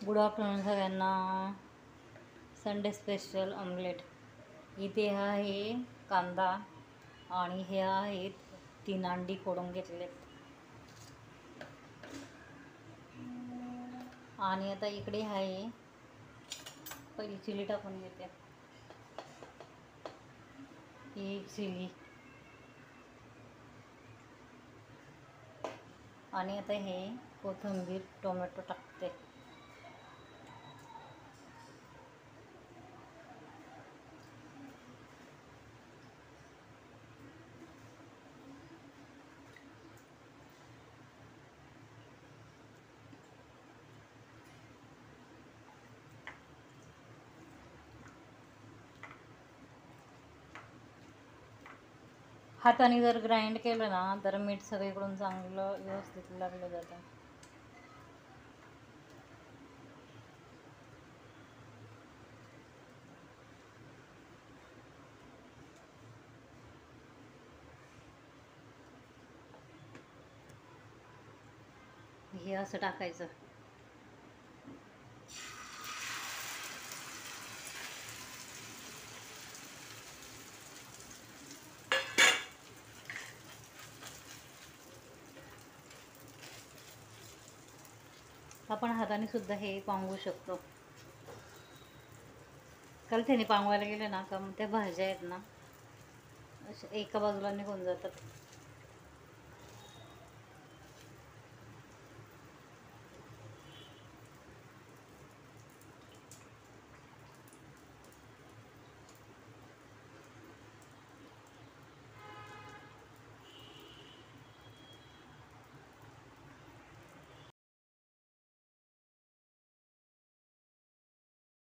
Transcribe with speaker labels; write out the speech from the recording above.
Speaker 1: Good afternoon सगळ्यांना. Sunday special omelette. इथे आहे कांदा आणि हे आहेत 3 अंडी फोडून घेतलेत. आणि आता इकडे आहे, पहिली चिली टाकून घेते. ही चिली. आणि आता हे कोथिंबीर टोमॅटो टाकते. हाताने जर ग्राइंड केलं ना तर मीठ सगळीकडून चांगलं व्यवस्थित लागलं जातं. हे असं टाकायचं. आपण हाताने सुद्धा हे पांगू शकतो. कारण त्याने पांगवायला गेलं ना का त्या भाज्या आहेत ना अशा एका बाजूला निघून जातात.